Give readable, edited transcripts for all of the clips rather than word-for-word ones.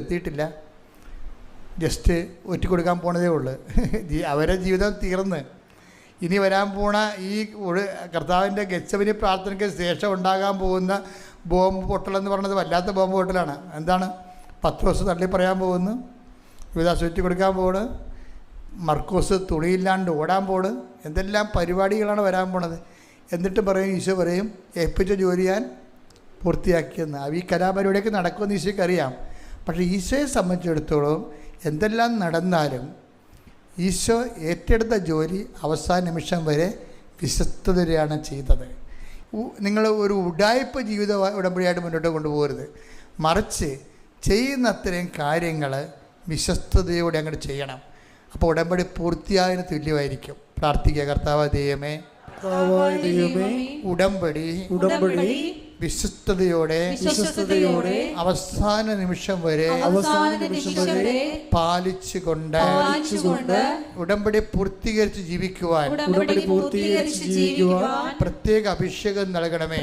എത്തിയിട്ടില്ല, ജസ്റ്റ് ഒറ്റിക്കൊടുക്കാൻ പോണതേ ഉള്ളൂ. അവരുടെ ജീവിതം തീർന്ന് ഇനി വരാൻ പോണ ഈ കർത്താവിൻ്റെ ഗെത്സമനി പ്രാർത്ഥനയ്ക്ക് ശേഷം ഉണ്ടാകാൻ പോകുന്ന ബോംബ് പൊട്ടലെന്ന് പറയുന്നത് വല്ലാത്ത ബോംബ് പൊട്ടലാണ്. എന്താണ്? പത്രോസ് തള്ളി പറയാൻ പോകുന്നു, യൂദാസ് ഒറ്റിക്കൊടുക്കാൻ പോണ്, മർക്കോസ് തുണിയില്ലാണ്ട് ഓടാൻ പോണ്, എന്തെല്ലാം പരിപാടികളാണ് വരാൻ പോണത്. എന്നിട്ട് പറയും, ഈശോ പറയും ഏൽപ്പിച്ച ജോലി ഞാൻ പൂർത്തിയാക്കിയെന്ന്. ഈ കലാപരിപാടിയൊക്കെ നടക്കുമെന്ന് ഈശോയ്ക്ക് അറിയാം. പക്ഷേ ഈശോയെ സംബന്ധിച്ചിടത്തോളം എന്തെല്ലാം നടന്നാലും ഈശോ ഏറ്റെടുത്ത ജോലി അവസാന നിമിഷം വരെ വിശ്വസ്തതയാണ് ചെയ്തത്. നിങ്ങൾ ഒരു ഉഡായിപ്പ് ജീവിത ഉടമ്പടിയായിട്ട് മുന്നോട്ട് കൊണ്ടുപോകരുത്. മറിച്ച് ചെയ്യുന്ന അത്രയും കാര്യങ്ങൾ വിശ്വസ്തയോടെ അങ്ങോട്ട് ചെയ്യണം. അപ്പോൾ ഉടമ്പടി പൂർത്തിയായതിന് തുല്യമായിരിക്കും. പ്രാർത്ഥിക്കുക. കർത്താവ് ദൈവമേ, ഉടമ്പടി വിശ്വസ്തയോടെ അവസാന നിമിഷം വരെ പാലിച്ചുകൊണ്ട് ഉടമ്പടി പൂർത്തീകരിച്ച് ജീവിക്കുവാൻ പ്രത്യേക അഭിഷേകം നൽകണമേ.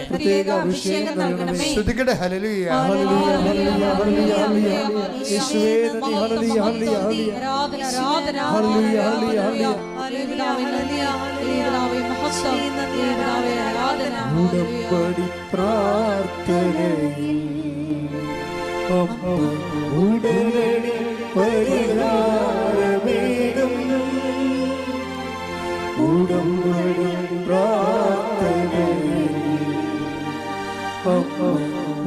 ശ്രുതികടെ ഹല്ലേലൂയ. ഉടമ്പടി പ്രാർത്ഥനയിൽ ഉടനടി പരിഹാരമേകും. ഉടമ്പടി പ്രാർത്ഥനയിൽ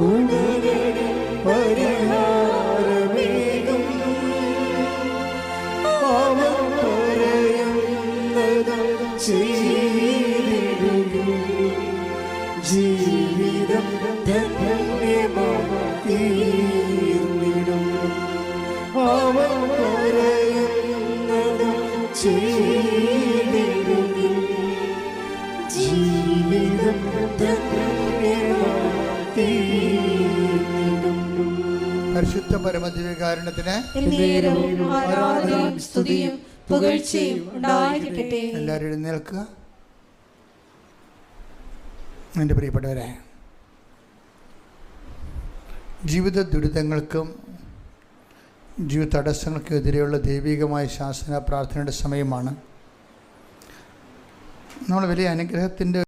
ഉടനടി പരിഹാരമേകും. അവൻ പറയുന്നത് ജീവിതം ധന്യമായിത്തീർന്നിടും. അവൻ പറയുന്നത് ചെയ്തിടും. ജീവിതം ധന്യമായിത്തീർന്നിടും. പരിശുദ്ധ പരമദിവ്യകാരുണ്യത്തിന് ആരാധനയും സ്തുതിയും പുകഴ്ചയും ഉണ്ടായിരിക്കട്ടെ. എല്ലാവരും എഴുന്നേൽക്കുക. എൻ്റെ പ്രിയപ്പെട്ടവരെ, ജീവിത ദുരിതങ്ങൾക്കും ജീവിത തടസ്സങ്ങൾക്കും എതിരെയുള്ള ദൈവികമായ ശാസന പ്രാർത്ഥനയുടെ സമയമാണ്. നമ്മൾ വലിയ അനുഗ്രഹത്തിൻ്റെ